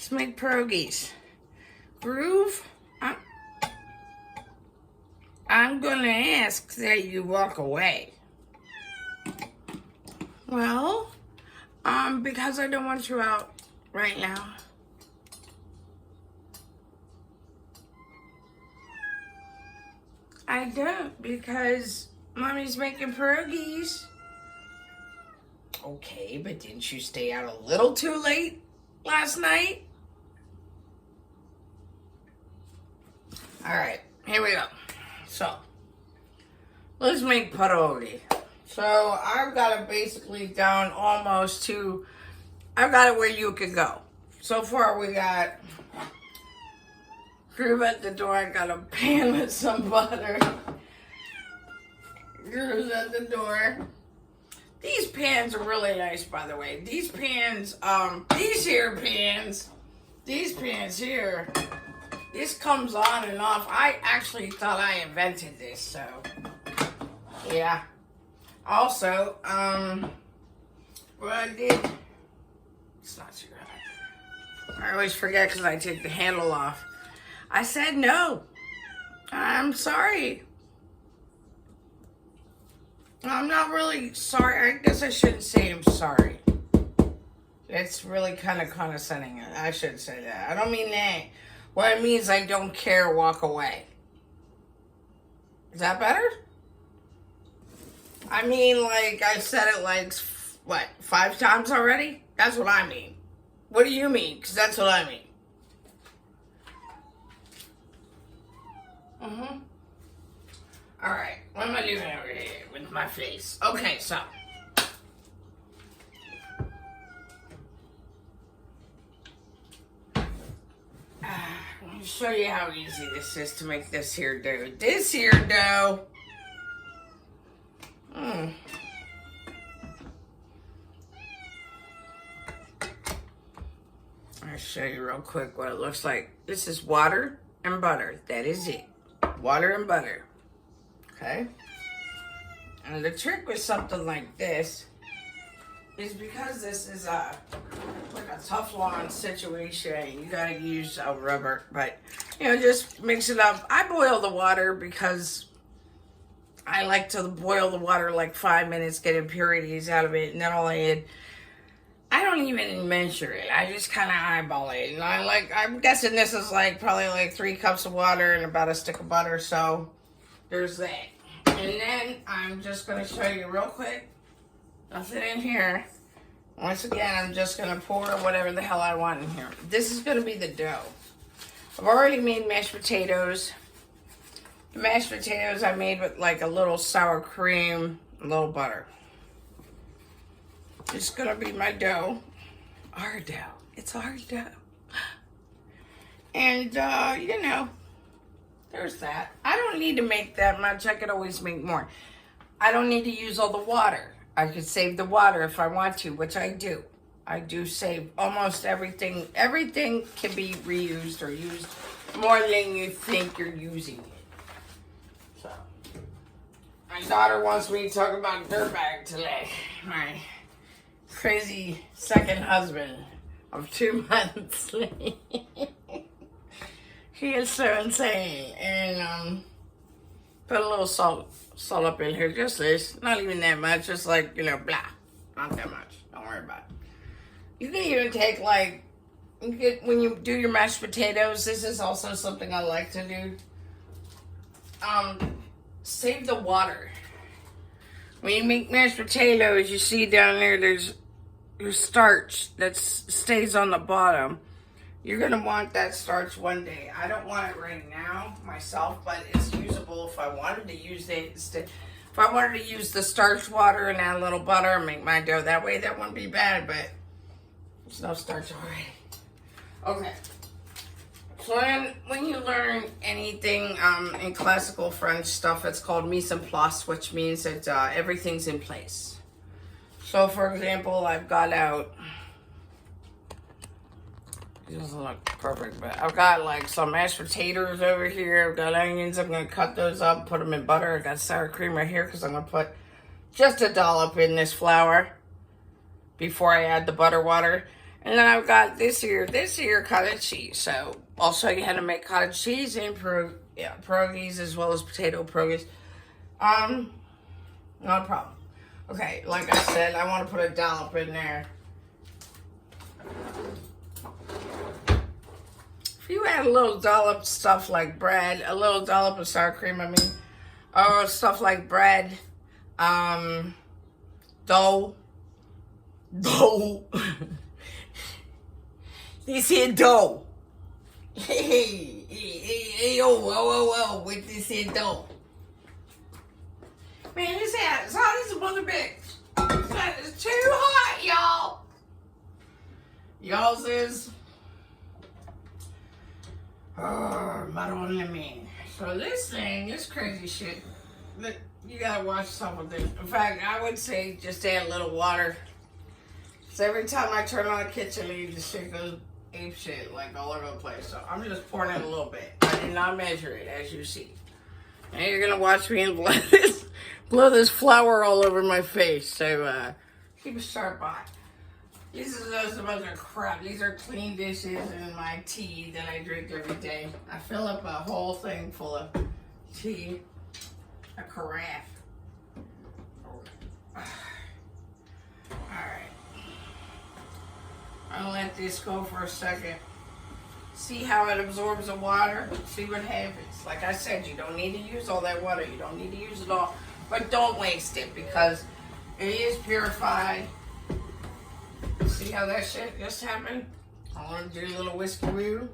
Let's make pierogies. Groove, I'm gonna ask that you walk away. Well, because I don't want you out right now. I don't, because Mommy's making pierogies. Okay, but didn't you stay out a little too late last night? All right, here we go. So, let's make pierogi. So, I've got it basically down almost to, I've got it where you could go. So far, we got Groove at the door. I got a pan with some butter. Groove's at the door. These pans are really nice, by the way. These pans, these pans here, this comes on and off. I actually thought I invented this, so, yeah. Also, what I did, it's not too hot. I always forget because I take the handle off. I said no. I'm sorry. I'm not really sorry. I guess I shouldn't say I'm sorry. It's really kind of condescending. I shouldn't say that. I don't mean that. What it means, I don't care, walk away. Is that better? I mean, like, I said it like, what, 5 times already? That's what I mean. What do you mean? Because that's what I mean. Alright, what am I doing over here with my face? Okay, so. Let me show you how easy this is to make this here dough. This here dough. I'll show you real quick what it looks like. This is water and butter. That is it. Water and butter. Okay? And the trick with something like this is because this is like a Teflon situation, you gotta use a rubber, but just mix it up. I boil the water because I like to boil the water like 5 minutes, get impurities out of it, and then I don't even measure it. I just kind of eyeball it. And I'm guessing this is probably like 3 cups of water and about a stick of butter, so there's that. And then I'm just going to show you real quick. Nothing in here. Once again, I'm just going to pour whatever the hell I want in here. This is going to be the dough. I've already made mashed potatoes. The mashed potatoes I made with like a little sour cream, a little butter. It's going to be my dough. Our dough. It's our dough. And, there's that. I don't need to make that much. I could always make more. I don't need to use all the water. I could save the water if I want to, which I do. I do save almost everything. Everything can be reused or used more than you think you're using it. So, my daughter wants me to talk about Dirtbag today. My crazy second husband of 2 months. He is so insane. And put a little salt up in here, just this. Not even that much, just like, blah. Not that much. Don't worry about it. You can even take when you do your mashed potatoes, this is also something I like to do. Save the water. When you make mashed potatoes, you see down there, there's your starch that stays on the bottom. You're going to want that starch one day. I don't want it right now myself, but it's usable if I wanted to use it. If I wanted to use the starch water and add a little butter and make my dough that way, that wouldn't be bad, but there's no starch already. Okay. So then when you learn anything in classical French stuff, it's called mise en place, which means that everything's in place. So for example, I've got out, it doesn't look perfect, but I've got some mashed potatoes over here. I've got onions. I'm going to cut those up, put them in butter. I've got sour cream right here because I'm going to put just a dollop in this flour before I add the butter water. And then I've got this here cottage cheese. So I'll show you how to make cottage cheese and pierogies as well as potato pierogies. Not a problem. Okay, like I said, I want to put a dollop in there. If you add a little dollop of stuff like bread, a little dollop of sour cream, I mean, or stuff like bread, dough. This here dough. Hey, oh, with this here dough. Man, this hat is hot as a mother bitch. It's too hot, y'all. Y'all's is me. So this thing, this crazy shit, you gotta watch some of this. In fact, I would say just add a little water. So every time I turn on the kitchen lead, the shit goes ape shit, like all over the place. So I'm just pouring it a little bit. I did not measure it, as you see. And you're gonna watch me and blow this flour all over my face. So keep a sharp eye. These are those other crap. These are clean dishes and my tea that I drink every day. I fill up a whole thing full of tea, a carafe. Alright. I'll let this go for a second. See how it absorbs the water. See what happens. Like I said, you don't need to use all that water. You don't need to use it all. But don't waste it because it is purified. See how that shit just happened? I want to do a little whiskey woo.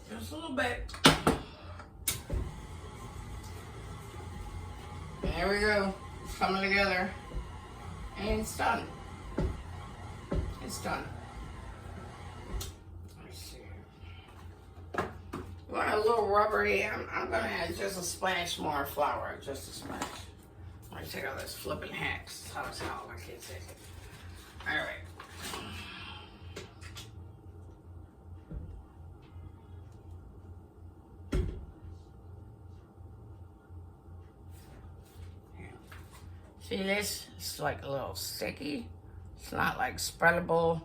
Just a little bit. And there we go. It's coming together. And it's done. It's done. Let's see. You want a little rubbery? I'm going to add just a splash more flour. Just a splash. Let me take out this flipping hacks. That's how it's how my kids say it. Alright. See this? It's like a little sticky. It's not like spreadable.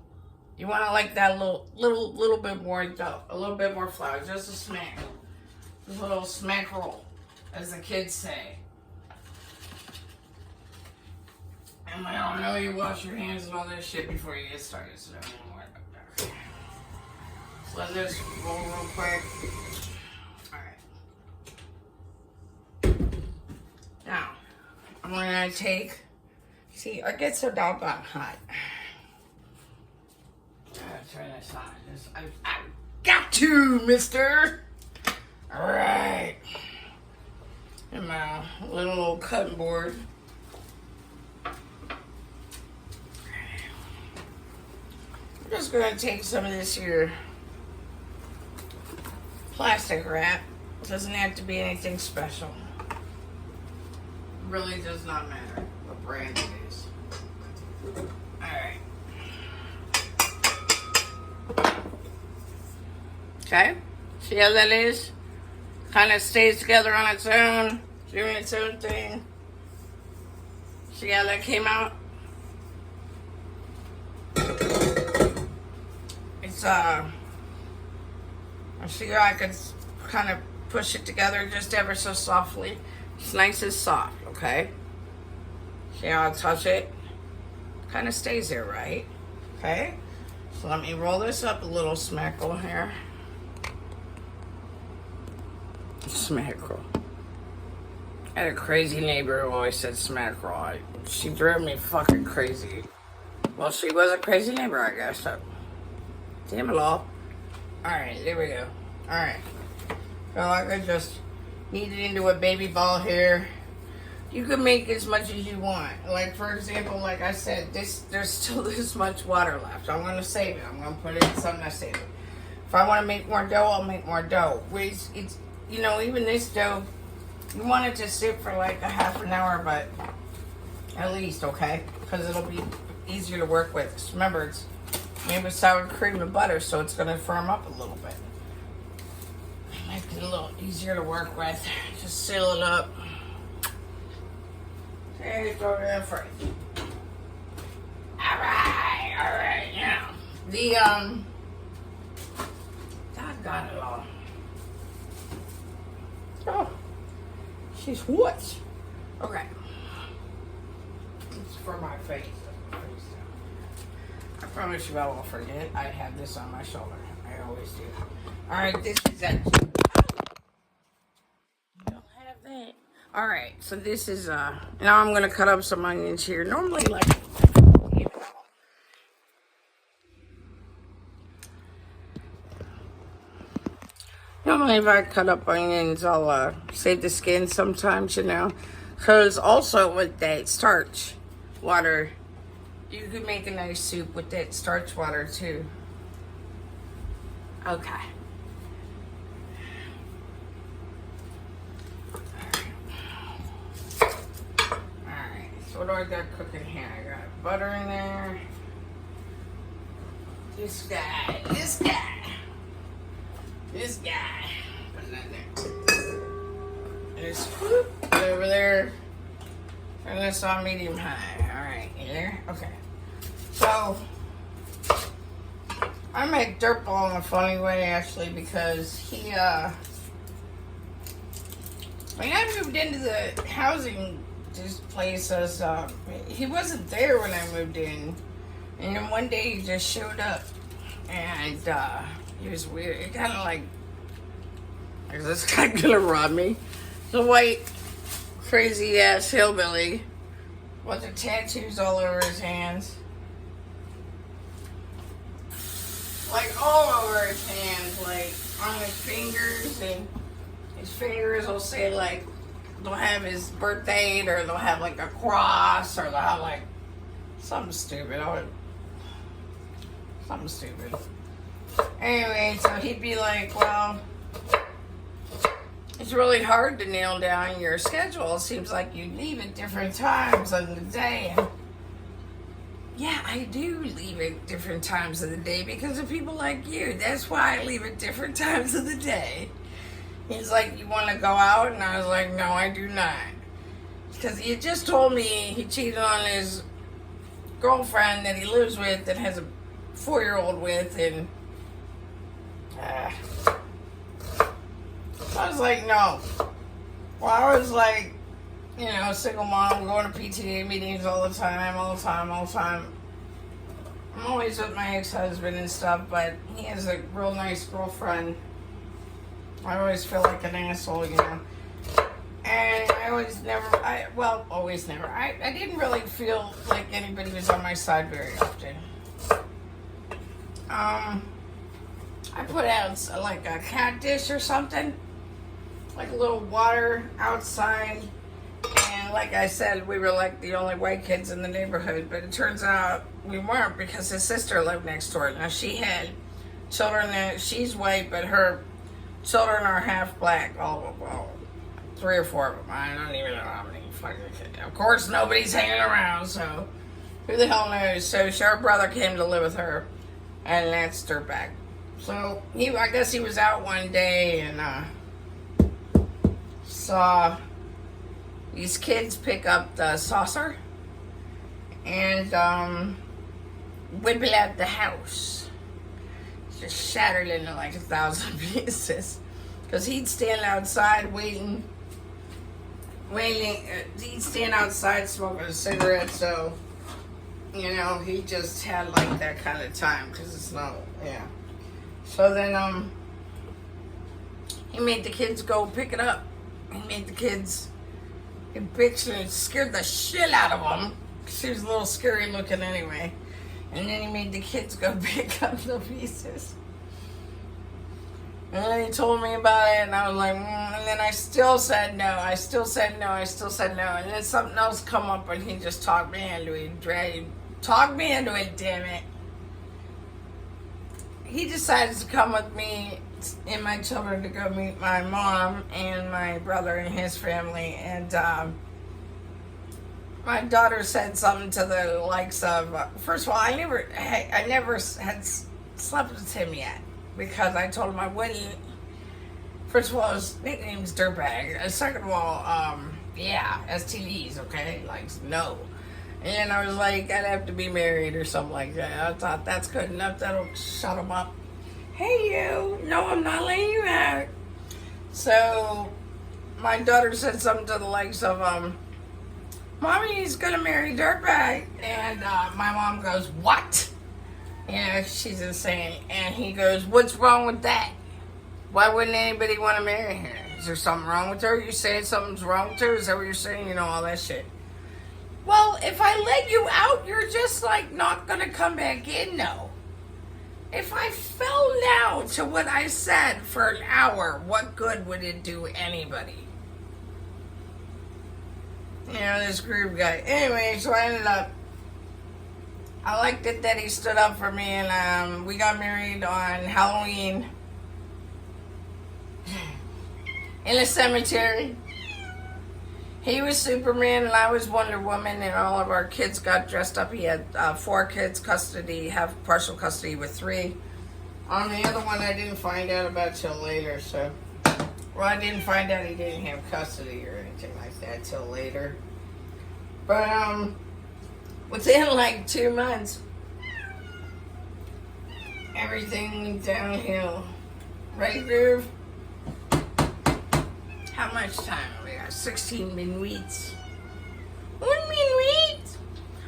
You want to like that little bit more dough, a little bit more flour, just a smack. Just a little smack roll, as the kids say. And I know you wash your hands and all this shit before you get started, so don't worry about that. So let this roll real quick. Alright. Now, I'm gonna take, see, it gets so doggone hot. I gotta turn this on. I've got to, mister! Alright. And my little cutting board. I'm just gonna take some of this here plastic wrap. It doesn't have to be anything special. Really does not matter what brand it is. Alright. Okay. See how that is? Kind of stays together on its own, doing its own thing. See how that came out? It's I figure I could kind of push it together just ever so softly. It's nice and soft, okay? See how I touch it? Kind of stays there, right? Okay? So let me roll this up a little smackle here. Smackerel. I had a crazy neighbor who always said smackerel. She drove me fucking crazy. Well, she was a crazy neighbor, I guess, so. Damn it all. Alright, there we go. Alright. So I could just knead it into a baby ball here. You can make as much as you want. Like, for example, like I said, there's still this much water left. I'm going to save it. I'm going to put it in something to save it. If I want to make more dough, I'll make more dough. It's you know, even this dough, you want it to sit for like a half an hour, but at least, okay? Because it'll be easier to work with. Just remember, it's made with sour cream and butter, so it's going to firm up a little bit. Make it a little easier to work with. Just seal it up. And throw it in first. Alright, now. The, God got it all. Oh, she's what? Okay. It's for my face. I promise you I won't forget. I have this on my shoulder. I always do. Alright, this is that. You don't have that. Alright, so this is, now I'm going to cut up some onions here. Normally, like, normally if I cut up onions, I'll save the skin sometimes, you know. Because also with that starch water, you could make a nice soup with that starch water too. Okay. Alright, so what do I got cooking here? I got butter in there. This guy. Put that there. Just whoop, put it over there. Turn this on medium high. Alright, you there? Okay. So, I make Dirtbag in a funny way, actually, because he, when I moved into the housing this place, he wasn't there when I moved in. And then one day he just showed up. And, he was weird. It kind of like, is this guy gonna rob me? The white, crazy-ass hillbilly with the tattoos all over his hands. Like, all over his hands, like, on his fingers, and his fingers will say, like, they'll have his birth date, or they'll have, like, a cross, or they'll have, like, something stupid. Something stupid. Anyway, so he'd be like, well, it's really hard to nail down your schedule. It seems like you leave at different times of the day. And yeah, I do leave at different times of the day because of people like you. That's why I leave at different times of the day. He's like, you want to go out? And I was like, no, I do not. Because he had just told me he cheated on his girlfriend that he lives with, that has a 4-year-old with, and I was like, no. Well, I was like, you know, single mom, going to PTA meetings all the time. I'm always with my ex-husband and stuff, but he has a real nice girlfriend. I always feel like an asshole, you know. And I always never. I didn't really feel like anybody was on my side very often. I put out like a cat dish or something, like a little water outside, and like I said, we were like the only white kids in the neighborhood, but it turns out we weren't, because his sister lived next door. Now she had children that, she's white, but her children are half black, all 3 or 4 of them. I don't even know how many fucking kids. Of course, nobody's hanging around, so who the hell knows? So her brother came to live with her, and that's Dirtbag. So I guess he was out one day and saw these kids pick up the saucer and whip it at the house. Just shattered into like 1,000 pieces. Because he'd stand outside waiting. He'd stand outside smoking a cigarette, so, you know, he just had like that kind of time, because it's not, yeah. So then, he made the kids go pick it up. He made the kids get bitched, and it scared the shit out of them. She was a little scary looking anyway. And then he made the kids go pick up the pieces. And then he told me about it, and I was like, and then I still said no. And then something else come up, and he just talked me into it. Talked me into it, damn it. He decided to come with me and my children to go meet my mom and my brother and his family. And my daughter said something to the likes of, first of all, I never had slept with him yet, because I told him I wouldn't. First of all, his nickname's Dirtbag. Second of all, yeah, STDs, okay? Like, no. And I was like, I'd have to be married or something like that. I thought that's good enough. That'll shut him up. Hey, you. No, I'm not letting you out. So my daughter said something to the likes of, Mommy's going to marry Dirtbag. And my mom goes, what? She's insane. And he goes, what's wrong with that? Why wouldn't anybody want to marry her? Is there something wrong with her? You saying something's wrong with her? Is that what you're saying? You know, all that shit. Well, if I let you out, you're just like not going to come back in, no. If I fell down to what I said for an hour, what good would it do anybody? You know, this groove guy. Anyway, so I ended up, I liked it that he stood up for me, and we got married on Halloween in a cemetery. He was Superman and I was Wonder Woman, and all of our kids got dressed up. He had 4 kids, custody, have partial custody with 3. On the other one, I didn't find out about till later. So, well, I didn't find out he didn't have custody or anything like that till later. But within like 2 months, everything went downhill. Right, Groove? How much time? 16 minutes. 1 minute.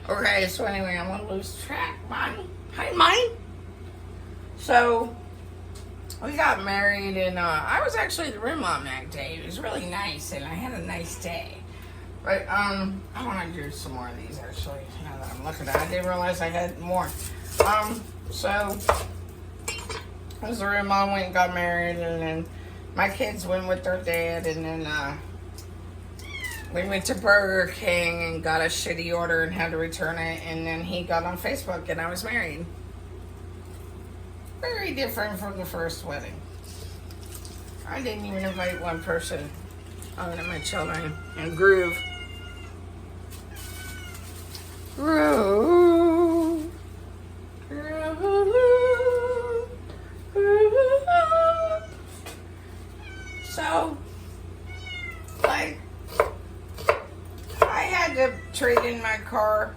Okay, so anyway, I'm gonna lose track. Hi, mine. So we got married, and I was actually the room on that day. It was really nice, and I had a nice day. But I want to do some more of these actually. Now that I'm looking at it, I didn't realize I had more. So as the room on, went and got married, and then my kids went with their dad, and then we went to Burger King and got a shitty order and had to return it. And then he got on Facebook and I was married. Very different from the first wedding. I didn't even invite one person other than my children. And Groove. Groove. Groove. Groove. So, like, I had to trade in my car.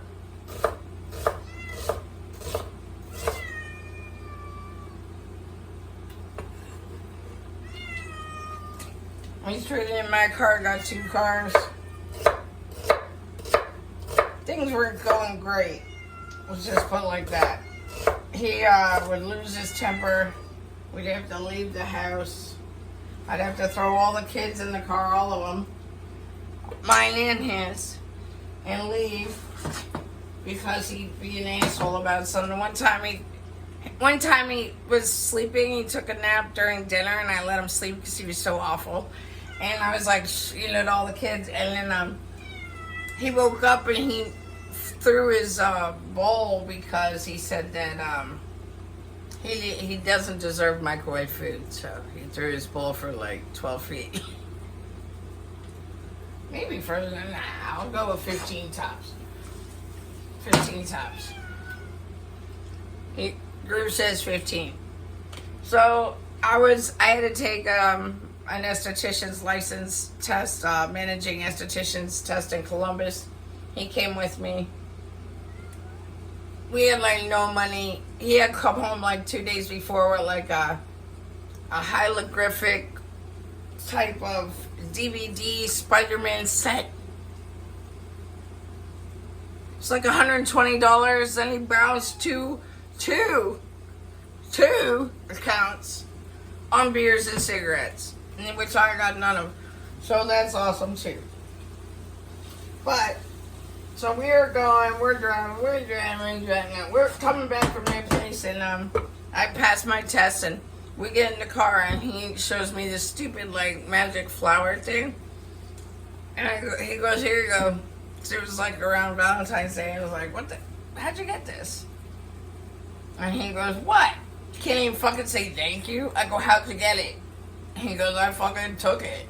I traded in my car, got 2 cars. Things weren't going great. Let's just put it like that. He would lose his temper. We'd have to leave the house. I'd have to throw all the kids in the car, all of them. Mine and his, and leave because he'd be an asshole about something. One time he was sleeping. He took a nap during dinner, and I let him sleep because he was so awful. And I was like, you know, to all the kids. And then he woke up and he threw his bowl because he said that he doesn't deserve microwave food. So he threw his bowl for like 12 feet. Maybe further than that. I'll go with 15 tops. 15 tops. Groove says 15. So I had to take an esthetician's license test, managing esthetician's test in Columbus. He came with me. We had like no money. He had come home like 2 days before with like a holographic type of DVD Spider-Man set. It's like $120. Then he bounced two accounts on beers and cigarettes, which I got none of. So that's awesome too. But so we're driving. We're coming back from that place, and I passed my test, and we get in the car, and he shows me this stupid, like, magic flower thing. And he goes, here you go. So it was, like, around Valentine's Day. I was like, how'd you get this? And he goes, what? You can't even fucking say thank you? I go, how'd you get it? And he goes, I fucking took it.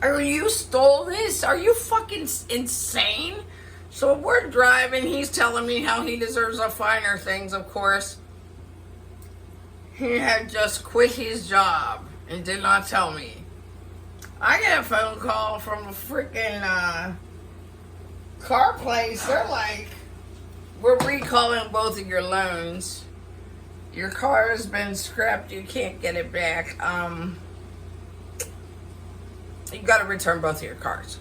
Or you stole this? Are you fucking insane? So we're driving. He's telling me how he deserves the finer things, of course. He had just quit his job and did not tell me. I get a phone call from a freaking car place, they're like, we're recalling both of your loans. Your car has been scrapped. You can't get it back. You got to return both of your cars.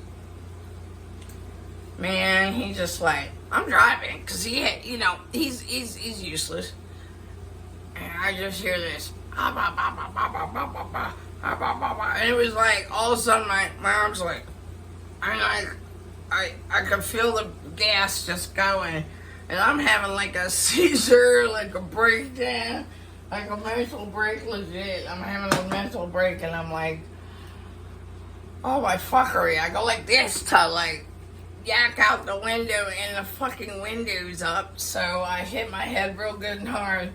Man, he just like, I'm driving because he's useless. And I just hear this, and it was like all of a sudden my arms like, I could feel the gas just going, and I'm having like a seizure, like a breakdown, like a mental break, legit. I'm having a mental break, and I'm like, oh my fuckery. I go like this to like yak out the window, and the fucking window's up, so I hit my head real good and hard.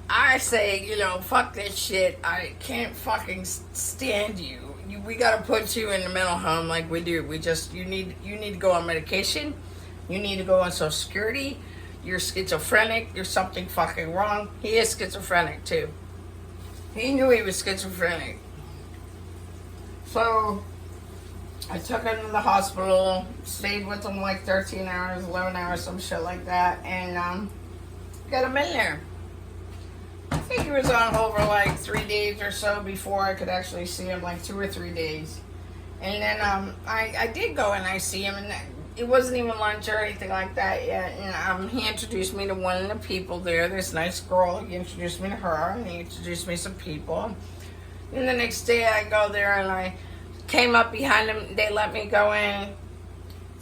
I say, fuck this shit. I can't fucking stand you. We gotta put you in the mental home like we do. You need to go on medication. You need to go on Social Security. You're schizophrenic. There's something fucking wrong. He is schizophrenic too. He knew he was schizophrenic. So I took him to the hospital, stayed with him like 13 hours, 11 hours, some shit like that, and got him in there. I think he was on hold for like 3 days or so before I could actually see him, like 2 or 3 days. And then I did go and I see him, and it wasn't even lunch or anything like that yet. And he introduced me to one of the people there, this nice girl. He introduced me to her, and he introduced me to some people. And the next day I go there and I came up behind him. They let me go in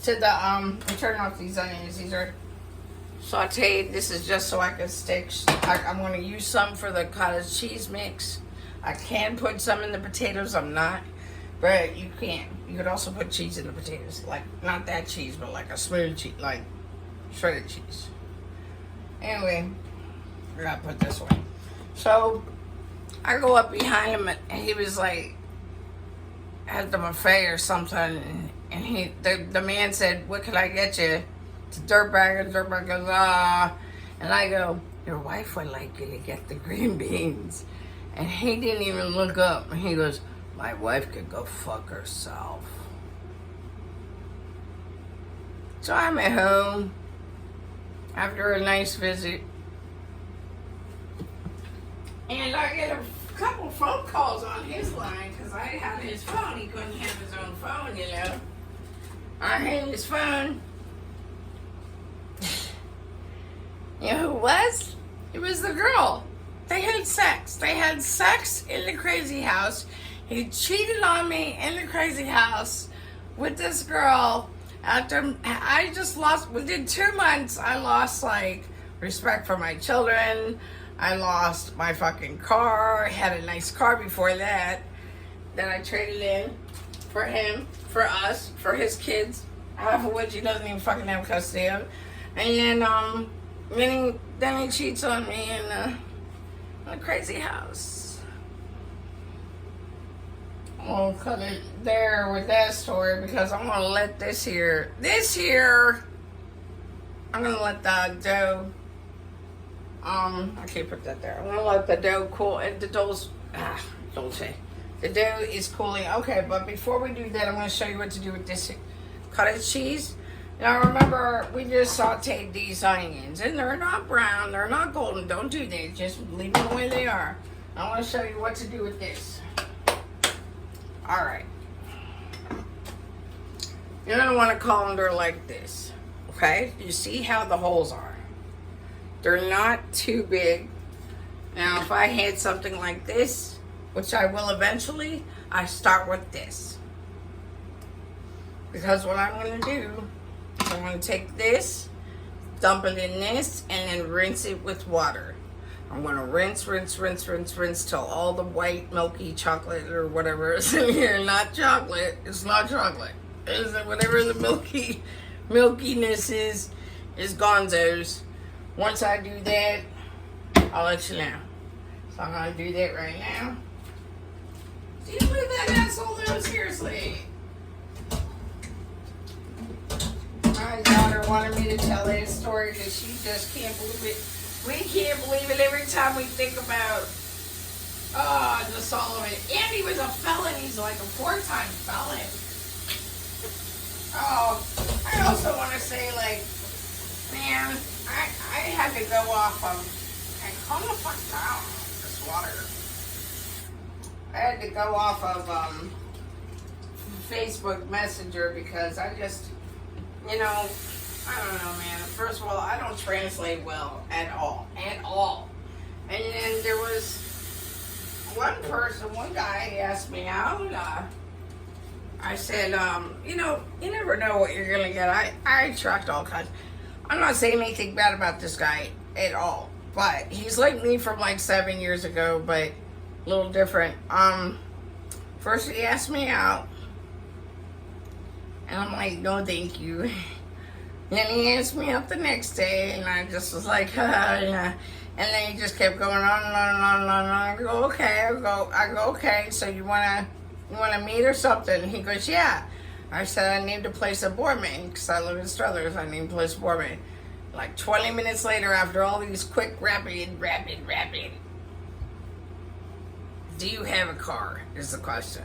to the, I'm turning off these onions. These are sauteed. This is just so I can stick. I'm going to use some for the cottage cheese mix. I can put some in the potatoes. I'm not. But you can. You could also put cheese in the potatoes. Like, not that cheese, but like a smooth cheese. Like, shredded cheese. Anyway, I got to put this one. So, I go up behind him, and he was like, at the buffet or something, and the man said, what can I get you? To Dirtbag, and Dirtbag goes, and I go, your wife would like you to get the green beans. And he didn't even look up, and he goes, my wife could go fuck herself. So I'm at home after a nice visit, and I get a couple phone calls on his line because I had his phone. He couldn't have his own phone, I had his phone. You know who it was? It was the girl. They had sex. They had sex in the crazy house. He cheated on me in the crazy house with this girl. After I just lost, within 2 months, I lost like respect for my children. I lost my fucking car. I had a nice car before that I traded in for him, for us, for his kids, half of which he doesn't even fucking have custody of. And then he cheats on me in a crazy house. I'll cut it there with that story because I'm gonna let this here, I'm gonna let the dough, I can't put that there. I'm gonna let the dough cool, and the dough's, dolce. The dough is cooling. Okay, but before we do that, I'm gonna show you what to do with this cottage cheese. Now remember, we just sauteed these onions, and they're not brown, they're not golden. Don't do that, just leave them the way they are. I want to show you what to do with this. Alright. You're going to want to colander like this, okay? You see how the holes are. They're not too big. Now, if I had something like this, which I will eventually, I start with this. Because what I'm going to do, I'm going to take this, dump it in this, and then rinse it with water. I'm going to rinse till all the white milky chocolate or whatever is in here. Not chocolate. It's not chocolate. It's whatever the milkiness is gonzos. Once I do that, I'll let you know. So I'm going to do that right now. Do you believe that asshole though? Seriously. My daughter wanted me to tell that story that she just can't believe it. We can't believe it every time we think about, just all of it. And he was a felon. He's like a 4-time felon. Oh, I also want to say, like, man, I had to go off of, and calm the fuck down, this water. I had to go off of Facebook Messenger because I just, you know, I don't know, man. First of all, I don't translate well at all. And then there was one guy, he asked me out. I said, you know, you never know what you're going to get. I attract all kinds. I'm not saying anything bad about this guy at all. But he's like me from like 7 years ago, but a little different. First he asked me out. And I'm like, no, thank you. Then he asked me out the next day, and I just was like, yeah. And then he just kept going on and on and on and on. And I go, okay. I go, okay. So you wanna meet or something? He goes, yeah. I said I need to place a board meeting because I live in Struthers. I need to place a board meeting. Like 20 minutes later, after all these quick, rapid. Do you have a car? Is the question.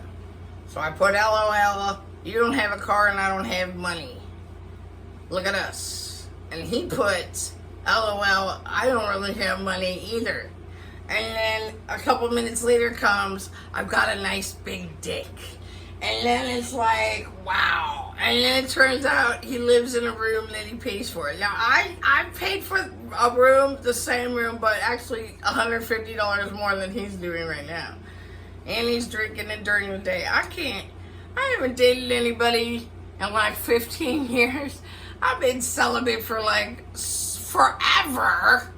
So I put LOL. You don't have a car and I don't have money. Look at us. And he put, LOL, I don't really have money either. And then a couple minutes later comes, I've got a nice big dick. And then it's like, wow. And then it turns out he lives in a room that he pays for. Now, I paid for a room, the same room, but actually $150 more than he's doing right now. And he's drinking it during the day. I haven't dated anybody in like 15 years. I've been celibate for like forever.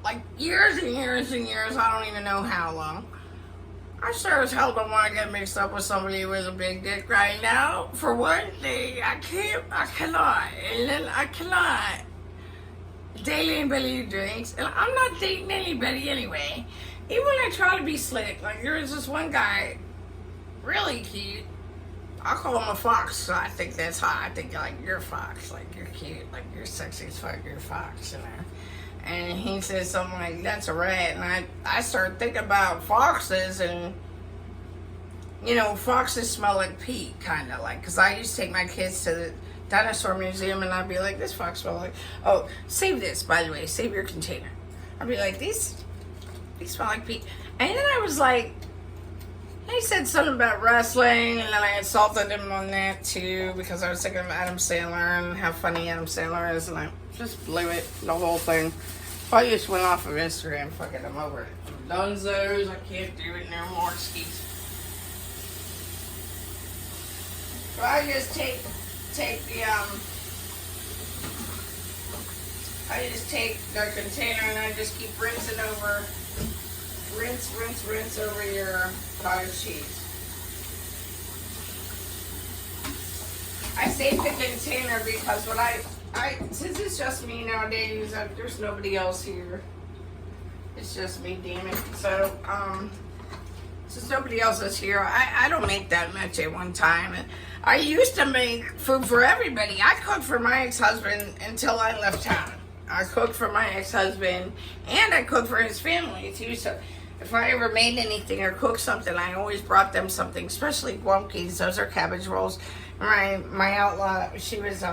Like years and years and years. I don't even know how long. I sure as hell don't want to get mixed up with somebody with a big dick right now. For one thing, I cannot. And then I cannot date anybody who drinks. And I'm not dating anybody anyway. Even when I try to be slick, like there was this one guy, really cute. I call him a fox, so I think that's hot. I think like you're a fox, like you're cute, like you're sexy as fuck, you're a fox, you know. And he said something like, that's a rat. And I started thinking about foxes, and you know, foxes smell like pee, kind of like, because I used to take my kids to the dinosaur museum and I'd be like, this fox smell like, oh, save this, by the way, save your container. I'd be like, these smell like pee. And then I was like, he said something about wrestling, and then I insulted him on that too because I was thinking of Adam Sandler and how funny Adam Sandler is, and I just blew it, the whole thing. So I just went off of Instagram, fucking I'm over it. I'm donezo's, I can't do it no more, skis. So I just take the container and I just keep rinsing over. Rinse over your cottage cheese. I saved the container because since it's just me nowadays, there's nobody else here. It's just me, damn it. So, since nobody else is here, I don't make that much at one time. And I used to make food for everybody. I cooked for my ex-husband until I left town. I cooked for my ex-husband and I cooked for his family too. So if I ever made anything or cooked something, I always brought them something, especially guamkis. Those are cabbage rolls. My outlaw, she was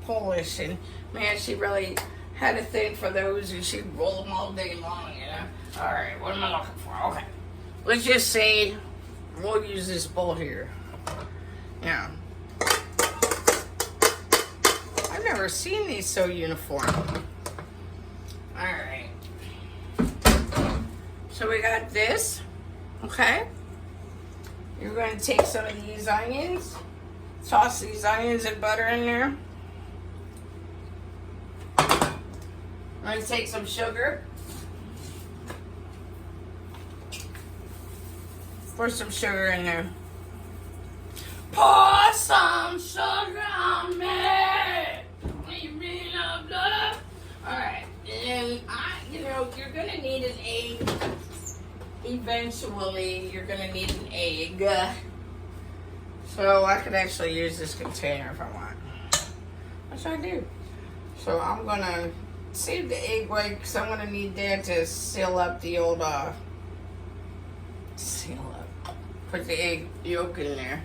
Polish, and man, she really had a thing for those, and she'd roll them all day long, you know. All right, what am I looking for? Okay, let's just say we'll use this bowl here. Yeah. I've never seen these so uniform. All right. So we got this, okay? You're going to take some of these onions, toss these onions and butter in there. I'm going to take some sugar. Pour some sugar in there. Pour some sugar on me. Leave me love, love. All right, and you're going to need an egg. Eventually, you're going to need an egg. So I could actually use this container if I want. Which I do. So I'm going to save the egg white because I'm going to need that to seal up the old, Put the egg yolk in there.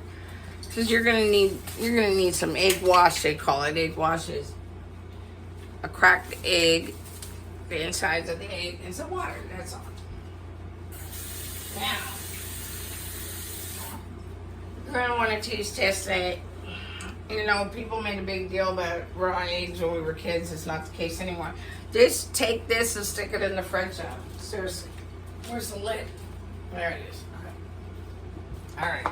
Because you're gonna need some egg wash, they call it, egg washes. A cracked egg, the insides of the egg, and some water, that's all. Now, you're gonna want to taste test that. You know, people made a big deal about raw eggs when we were kids. It's not the case anymore. Just take this and stick it in the French oven. Seriously. Where's the lid? There it is. Okay. Alright.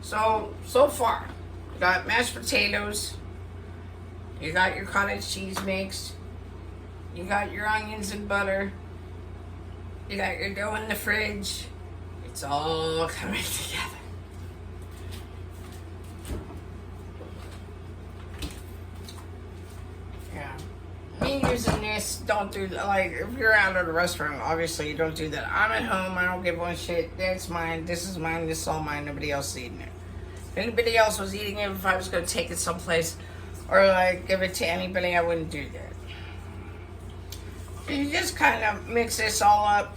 So far, you got mashed potatoes. You got your cottage cheese mix. You got your onions and butter. You got your dough in the fridge. It's all coming together. Me using this, don't do that. Like, if you're out at a restaurant, obviously you don't do that. I'm at home, I don't give one shit. That's mine, this is mine, this is all mine, nobody else is eating it. If anybody else was eating it, if I was going to take it someplace or like give it to anybody, I wouldn't do that. You just kind of mix this all up.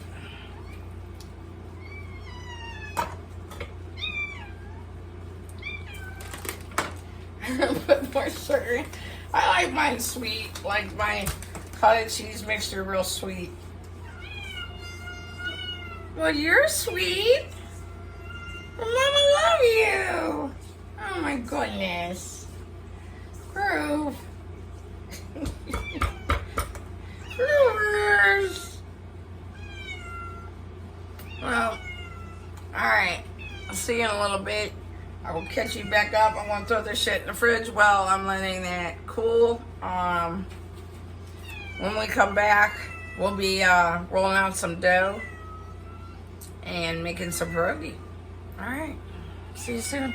Put more sugar in. I like mine sweet, like my cottage cheese mixture real sweet. Well, you're sweet. Well, Mama love you. Oh my goodness. Groove. Groovers. Well, alright. I'll see you in a little bit. I will catch you back up. I'm going to throw this shit in the fridge while I'm letting that cool. When we come back, we'll be rolling out some dough and making some pierogi. Alright. See you soon.